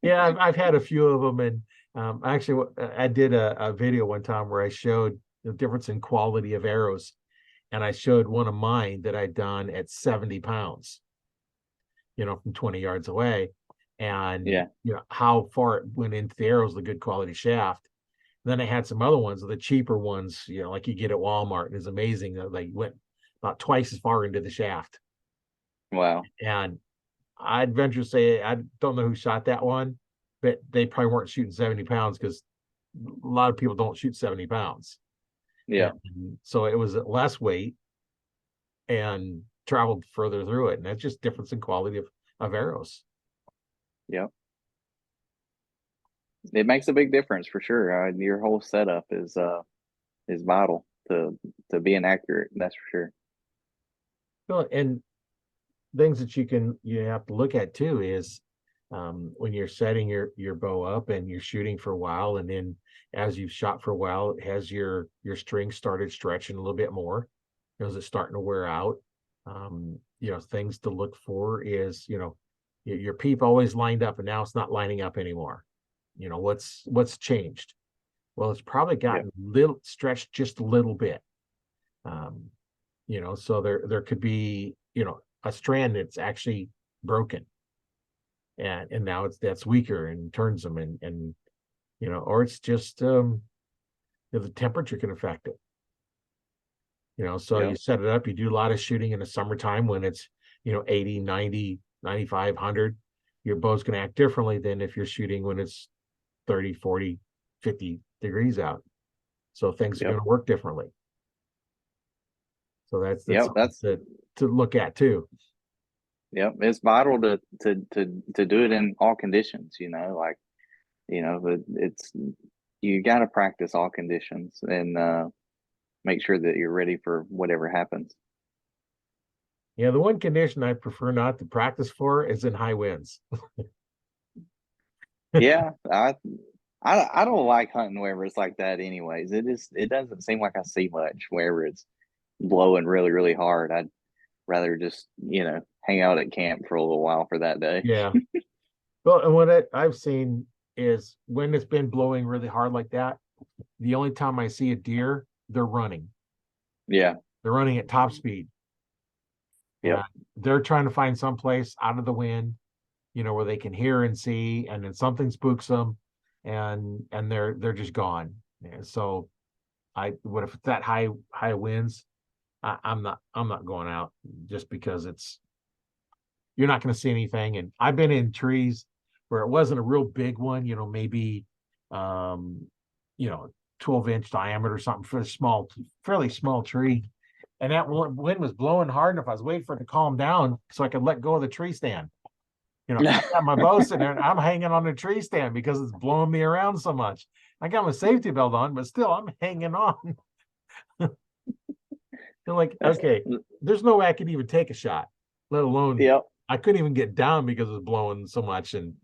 yeah, I've had a few of them, and actually, I did a video one time where I showed the difference in quality of arrows, and I showed one of mine that I'd done at 70 pounds, from 20 yards away, and yeah. how far it went into the arrows, the good quality shaft. Then I had some other ones, the cheaper ones, like you get at Walmart, and it's amazing that they went about twice as far into the shaft. Wow. And I'd venture to say I don't know who shot that one, but they probably weren't shooting 70 pounds because a lot of people don't shoot 70 pounds. Yeah. And so it was at less weight and traveled further through it. And that's just difference in quality of arrows. Yeah. It makes a big difference for sure. Your whole setup is vital to being accurate. That's for sure. Well, and things that you have to look at too is when you're setting your bow up and you're shooting for a while, and then as you've shot for a while, has your string started stretching a little bit more? Is it starting to wear out? Things to look for is your peep always lined up, and now it's not lining up anymore. What's changed? Well, it's probably gotten little stretched just a little bit. So there could be, a strand that's actually broken. And now that's weaker and turns them and or it's just the temperature can affect it. So you set it up, you do a lot of shooting in the summertime when it's 80, 90, 95, 100. Your bow's going to act differently than if you're shooting when it's 30, 40, 50 degrees out. So things are going to work differently. So that's to look at too. Yep, it's vital to do it in all conditions. But you got to practice all conditions and make sure that you're ready for whatever happens. Yeah, the one condition I prefer not to practice for is in high winds. Yeah, I don't like hunting wherever it's like that. Anyways, it doesn't seem like I see much wherever it's blowing really really hard. I'd rather just hang out at camp for a little while for that day. Yeah. Well, and what I've seen is when it's been blowing really hard like that, the only time I see a deer, they're running. Yeah. They're running at top speed. Yeah. They're trying to find some place out of the wind, where they can hear and see, and then something spooks them and they're just gone. And so what if it's that high winds? I'm not going out just because you're not going to see anything. And I've been in trees where it wasn't a real big one, maybe 12-inch diameter or something for a fairly small tree. And that wind was blowing hard enough. I was waiting for it to calm down so I could let go of the tree stand. I got my bow sitting there and I'm hanging on the tree stand because it's blowing me around so much. I got my safety belt on, but still I'm hanging on. They're like, okay, there's no way I could even take a shot, let alone I couldn't even get down because it was blowing so much. And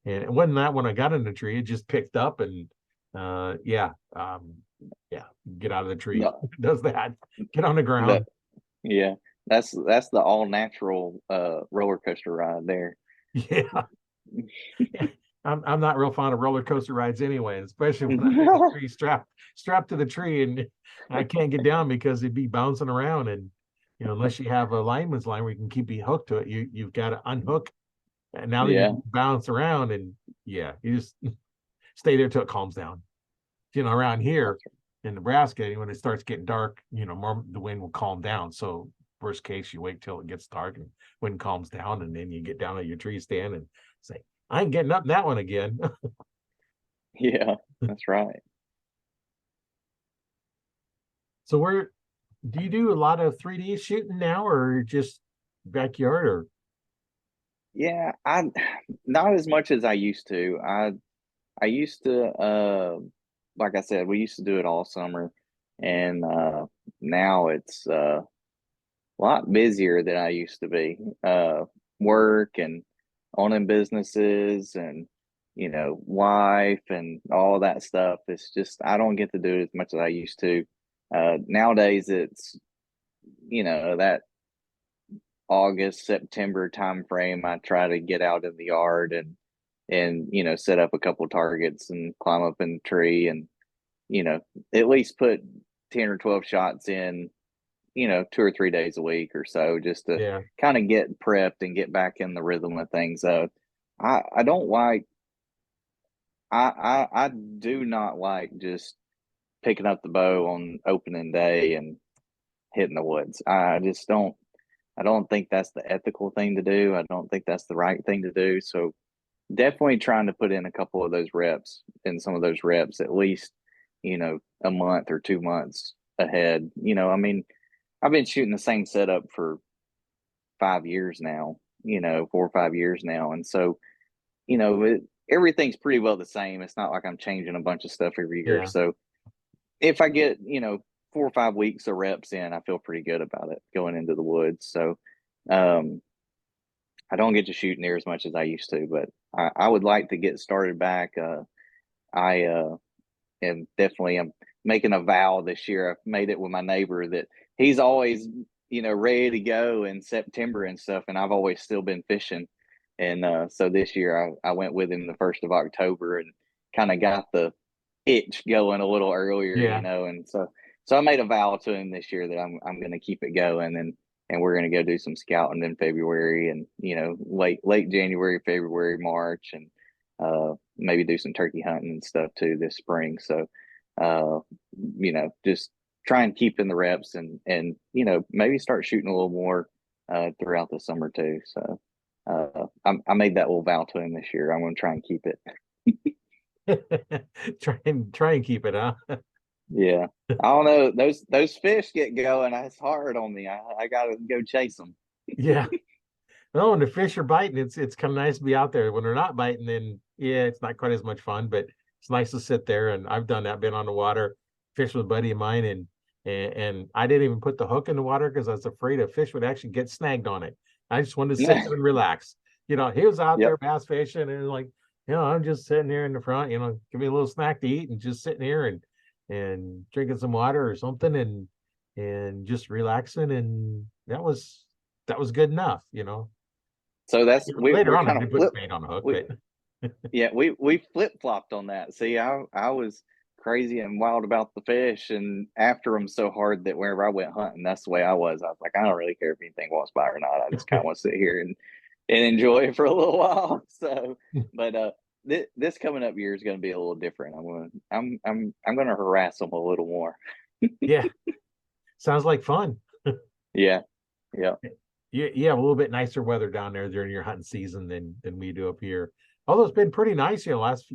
it wasn't that when I got in the tree, it just picked up and get out of the tree. No. Does that. Get on the ground. That's the all natural roller coaster ride there. Yeah. I'm not real fond of roller coaster rides anyway, especially when I'm in a tree strapped to the tree and I can't get down because it'd be bouncing around. And unless you have a lineman's line where you can keep you hooked to it, you've got to unhook. And now that you bounce around and you just stay there till it calms down. Around here in Nebraska, when it starts getting dark, more the wind will calm down. So worst case, you wait till it gets dark and wind calms down, and then you get down at your tree stand and say, I ain't getting up in that one again. Yeah, that's right. So do you do a lot of 3D shooting now or just backyard or? Yeah, I not as much as I used to. I used to like I said, we used to do it all summer, and now it's a lot busier than I used to be. Work and owning businesses and wife and all that stuff. It's just I don't get to do it as much as I used to. Nowadays it's that August, September time frame, I try to get out in the yard and set up a couple targets and climb up in the tree and at least put 10 or 12 shots in 2 or 3 days a week or so, just to kind of get prepped and get back in the rhythm of things. I don't like I do not like just picking up the bow on opening day and hitting the woods. I don't think that's the ethical thing to do. I don't think that's the right thing to do. So definitely trying to put in a couple of those reps and some of those reps at least, a month or 2 months ahead. I mean, I've been shooting the same setup for 5 years now, 4 or 5 years now. And so, everything's pretty well the same. It's not like I'm changing a bunch of stuff every year. So if I get, 4 or 5 weeks of reps in, I feel pretty good about it going into the woods. So, I don't get to shoot near as much as I used to, but I would like to get started back. I am I'm making a vow this year. I've made it with my neighbor that he's always, ready to go in September and stuff. And I've always still been fishing. And so this year I went with him the 1st of October and kind of got the itch going a little earlier, Yeah. and so I made a vow to him this year that I'm going to keep it going, and we're going to go do some scouting in February, and late January, February, March, and maybe do some turkey hunting and stuff too this spring. So just try and keep in the reps, and maybe start shooting a little more throughout the summer too. So I made that little vow to him this year. I'm going to try and keep it. Try and keep it, huh? Yeah, I don't know. Those fish get going. It's hard on me. I gotta go chase them. Yeah. No, when the fish are biting, it's kind of nice to be out there. When they're not biting, then yeah, it's not quite as much fun, but it's nice to sit there. And I've done that, been on the water, fish with a buddy of mine, and I didn't even put the hook in the water because I was afraid a fish would actually get snagged on it. I just wanted to sit there and relax. He was out there Yep. bass fishing, and like, I'm just sitting there in the front, give me a little snack to eat, and just sitting here and drinking some water or something, and just relaxing, and that was good enough. So Later we're on, I kind of did put bait on the hook, we but yeah we flip flopped on that. See, I was crazy and wild about the fish and after them so hard that wherever I went hunting, that's the way I was. I was like, I don't really care if anything walks by or not. I just kind of want to sit here and enjoy it for a little while. So, but this coming up year is going to be a little different. I'm going to harass them a little more. yeah, sounds like fun. Yeah, yeah. You have a little bit nicer weather down there during your hunting season than we do up here. Although it's been pretty nice, last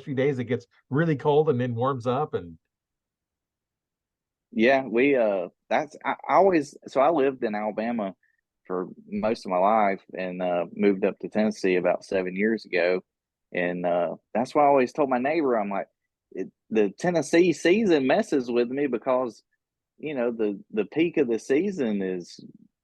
few days it gets really cold and then warms up, and Yeah, we I always so I lived in Alabama for most of my life and moved up to Tennessee about 7 years ago. And that's why I always told my neighbor, I'm like, the Tennessee season messes with me because the peak of the season is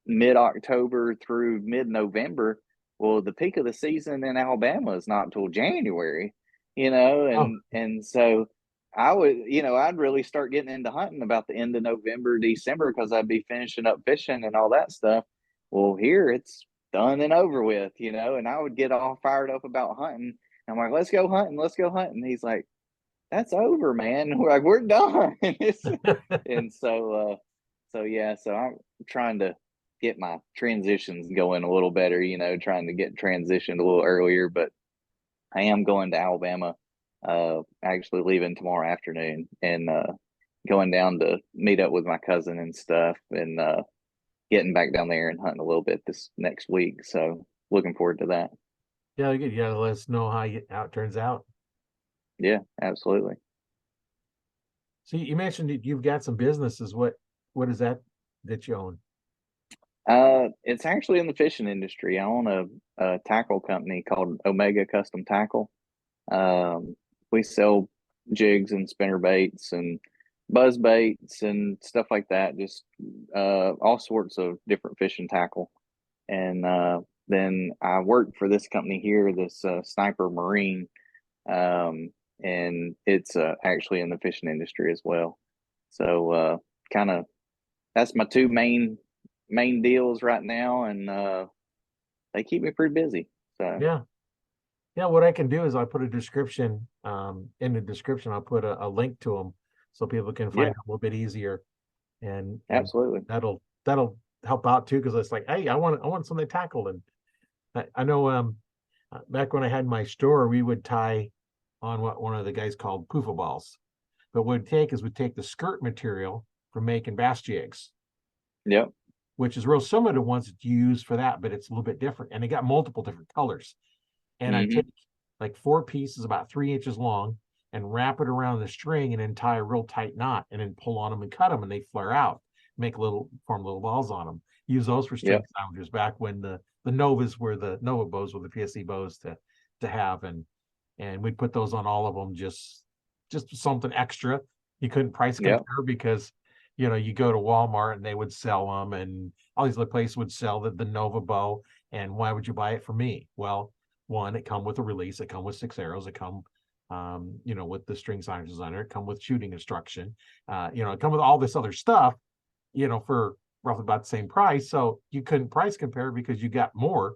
mid-October through mid-November. Well, the peak of the season in Alabama is not until January, oh, and so I would, I'd really start getting into hunting about the end of November, December, because I'd be finishing up fishing and all that stuff. Well, here it's done and over with, and I would get all fired up about hunting. I'm like, let's go hunting, let's go hunting. He's like, that's over, man. We're like, we're done. And so yeah, so I'm trying to get my transitions going a little better, trying to get transitioned a little earlier, but I am going to Alabama, actually leaving tomorrow afternoon and going down to meet up with my cousin and stuff and getting back down there and hunting a little bit this next week. So looking forward to that. yeah, you gotta let us know how it turns out. Yeah, absolutely. So you mentioned that you've got some businesses. What is that you own? It's actually in the fishing industry. I own a tackle company called Omega Custom Tackle. We sell jigs and spinner baits and buzz baits and stuff like that. Just all sorts of different fishing tackle. And then I work for this company here, this Sniper Marine, and it's actually in the fishing industry as well. So kind of that's my two main deals right now, and they keep me pretty busy. So Yeah. Yeah, what I can do is I put a description, in the description, I'll put a link to them so people can find yeah, it a little bit easier. And absolutely. that'll help out too, because it's like, hey, I want something tackled. And I know back when I had my store, we would tie on what one of the guys called poofo balls. But what we'd take the skirt material for making bass jigs, Yep. which is real similar to ones that you use for that, but it's a little bit different. And they got multiple different colors. And I take Hmm. like 4 pieces about 3 inches long and wrap it around the string and then tie a real tight knot and then pull on them and cut them and they flare out, form little balls on them. Use those for string Yep. sounders back when the Novas were the Nova bows were the PSE bows to have, and we'd put those on all of them, just something extra. You couldn't price Yep. compare because you go to Walmart and they would sell them, and all these other places would sell the Nova bow. And why would you buy it from me? Well, one, it come with a release, it come with 6 arrows, it come with the string signage designer, it come with shooting instruction, it come with all this other stuff, for roughly about the same price. So you couldn't price compare because you got more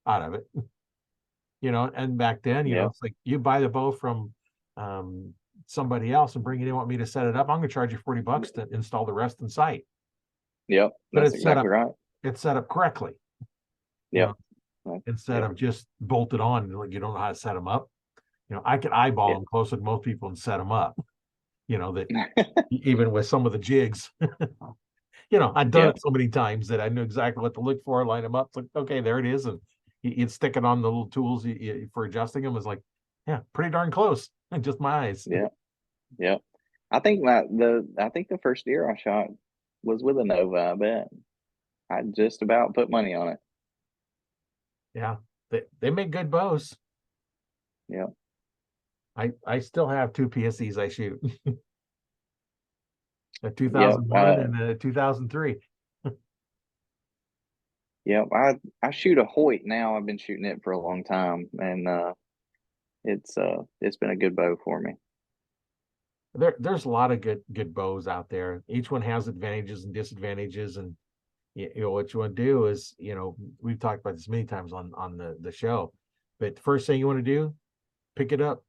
out of it. And back then, Yep. it's like you buy the bow from somebody else and bring it in, want me to set it up, I'm gonna charge you $40 to install the rest in site. Yep, But that's it's set exactly up, right. it's set up correctly, you Yep. know, instead Yep. of just bolted on, like you don't know how to set them up. You know, I could eyeball Yeah. them closer than most people and set them up. You know, that even with some of the jigs, you know, I've done Yep. it so many times that I knew exactly what to look for, line them up. It's like, okay, there it is. And you'd stick it on the little tools for adjusting them. It's like, yeah, pretty darn close. Just my eyes. Yep. Yep. I think the first deer I shot was with a Nova, I bet. I just about put money on it. Yeah, they make good bows. Yep. I still have 2 PSEs I shoot. A Yep. 2001 and a 2003. Yep. I shoot a Hoyt now. I've been shooting it for a long time, and it's been a good bow for me. There's a lot of good bows out there. Each one has advantages and disadvantages, and you know what you want to do is, you know, we've talked about this many times on the show, but the first thing you want to do, pick it up.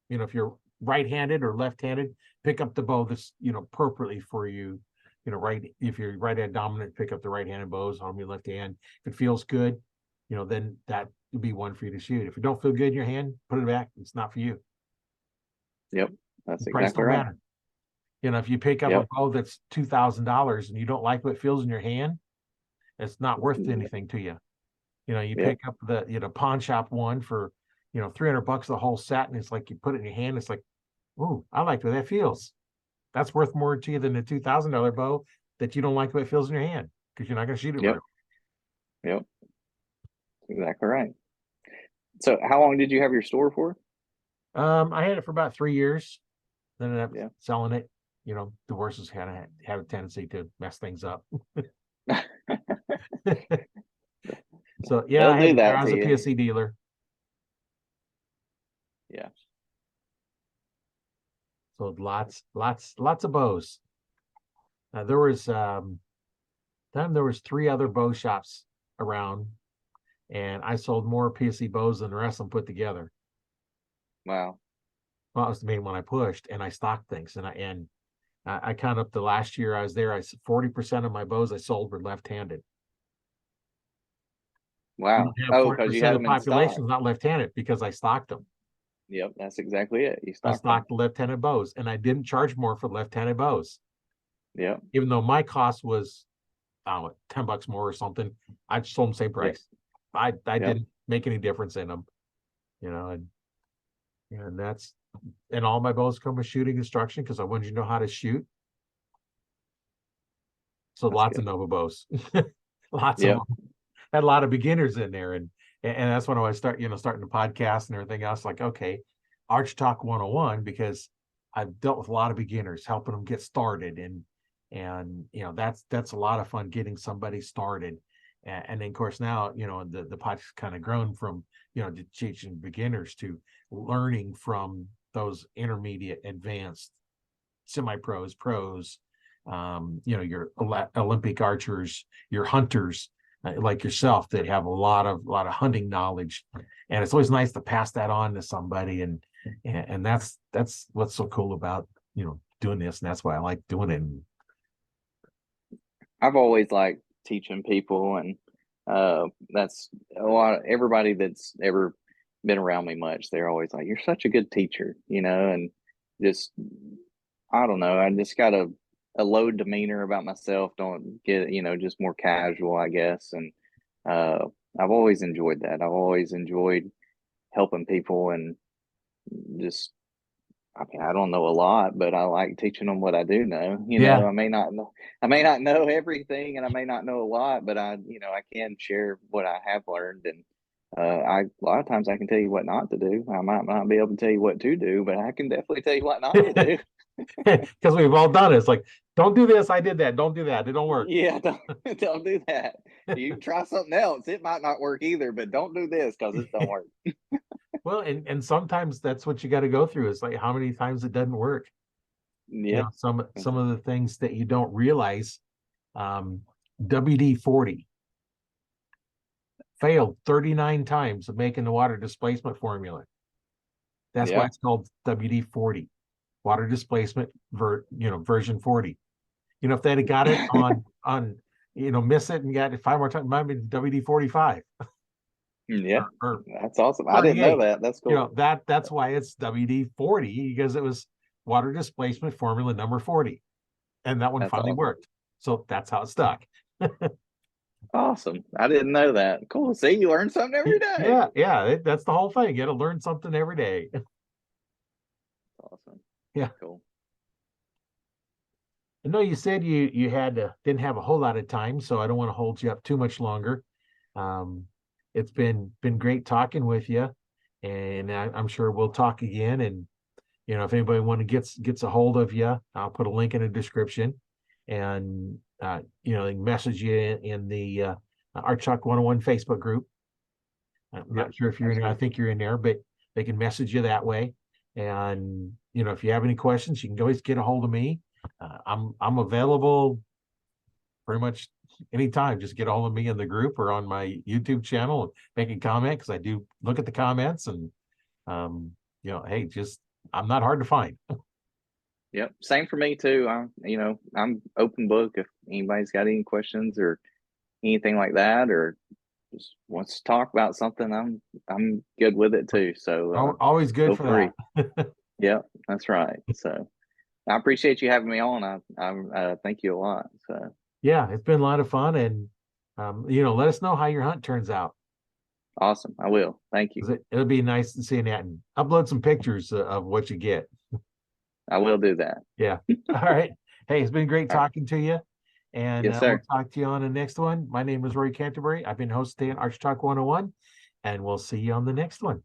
You know, if you're right-handed or left-handed, pick up the bow that's, you know, appropriately for you. You know, if you're right-hand dominant, pick up the right-handed bows on your left hand. If it feels good, you know, then that would be one for you to shoot. If it don't feel good in your hand, put it back. It's not for you. Yep. That's The price exactly don't right. matter. You know, if you pick up Yep. a bow that's $2,000 and you don't like what it feels in your hand, it's not worth anything to you. You know, you Yep. pick up the, you know, pawn shop one for, you know, $300 the whole set, and it's like you put it in your hand, it's like, oh, I like the way that feels. That's worth more to you than a $2,000 bow that you don't like the way it feels in your hand because you're not going to shoot it Yep. very Yep. Exactly right. So how long did you have your store for? well. I had it for about 3 years, then ended up Yeah. selling it. You know, divorces kind of have a tendency to mess things up. So yeah, They'll I had do it there that as to a you. PSC dealer. Yeah. So lots of bows. There was then there was 3 other bow shops around, and I sold more PSC bows than the rest of them put together. Wow. Well, that was the main one I pushed, and I stocked things, and I count up the last year I was there. 40% of my bows I sold were left-handed. You Wow. don't have Oh, forty because you had percent of them the in stock. population is not left-handed because I stocked them. Yep, that's exactly it. You I stocked them. stocked the left-handed bows, and I didn't charge more for left-handed bows, Yep. even though my cost was, I don't know, $10 more or something. I just sold them same price. I Yep. didn't make any difference in them, you know, and that's, and all my bows come with shooting instruction because I wanted you to know how to shoot. So That's lots good. of Nova bows, lots of Yep. them. Had a lot of beginners in there, and that's when I starting the podcast and everything else. Like, okay, Arch Talk 101, because I've dealt with a lot of beginners, helping them get started, and you know that's a lot of fun getting somebody started. And then of course now, you know, the podcast kind of grown from, you know, teaching beginners to learning from those intermediate, advanced, semi-pros, pros, you know, your Olympic archers, your hunters, like yourself, that have a lot of hunting knowledge, and it's always nice to pass that on to somebody, and that's what's so cool about, you know, doing this, and that's why I like doing it. I've always liked teaching people, and that's a lot. Everybody that's ever been around me much, they're always like, "You're such a good teacher," you know, and just I don't know. I just got a low demeanor about myself. Don't get, you know, just more casual, I guess. And uh, I've always enjoyed that. I've always enjoyed helping people, and just I mean, I don't know a lot, but I like teaching them what I do know. You Yeah, know, I may not know everything, and I may not know a lot, but you know, I can share what I have learned. And a lot of times I can tell you what not to do. I might not be able to tell you what to do, but I can definitely tell you what not to do. because we've all done it. It's like, don't do this, I did that. Don't do that. It don't work. Yeah, don't do that. You can try something else. It might not work either, but don't do this because it don't work. Well, and sometimes that's what you got to go through. Is like how many times it doesn't work. You Yep. know, some of the things that you don't realize. WD-40 failed 39 times of making the water displacement formula. That's why Yeah. it's called WD-40. water displacement version 40. If they'd have got it on miss it and got it 5 more times, it might have been WD 45. Yeah, Or that's awesome. I didn't know 38. that. That's cool. That's why it's WD 40, because it was water displacement formula number 40, and that one That's finally awesome. worked. So that's how it stuck. Awesome. I didn't know that. Cool. See, you learn something every day. Yeah, that's the whole thing. You got to learn something every day. Awesome. Yeah. Cool. I know you said you didn't have a whole lot of time, so I don't want to hold you up too much longer. It's been great talking with you, and I'm sure we'll talk again. And if anybody gets a hold of you, I'll put a link in the description, and they can message you in the Arch Talk 101 Facebook group. I'm not sure if you're in there. I think you're in there, but they can message you that way. And if you have any questions, you can always get a hold of me. I'm available pretty much anytime. Just get a hold of me in the group or on my YouTube channel and make a comment, because I do look at the comments, and hey, I'm not hard to find. Yep. Same for me too. I'm open book if anybody's got any questions or anything like that, or just wants to talk about something. I'm good with it too. So Always good feel for free. that. Yep, that's right. So I appreciate you having me on. I thank you a lot. So Yeah, it's been a lot of fun, and let us know how your hunt turns out. awesome. I will. Thank you. It'll be nice to see that, and upload some pictures of what you get. I will do that. Yeah. All right. Hey, it's been great All right. talking to you. And Yes, we'll sir. talk to you on the next one. My name is Roy Canterbury. I've been hosting Arch Talk 101, and we'll see you on the next one.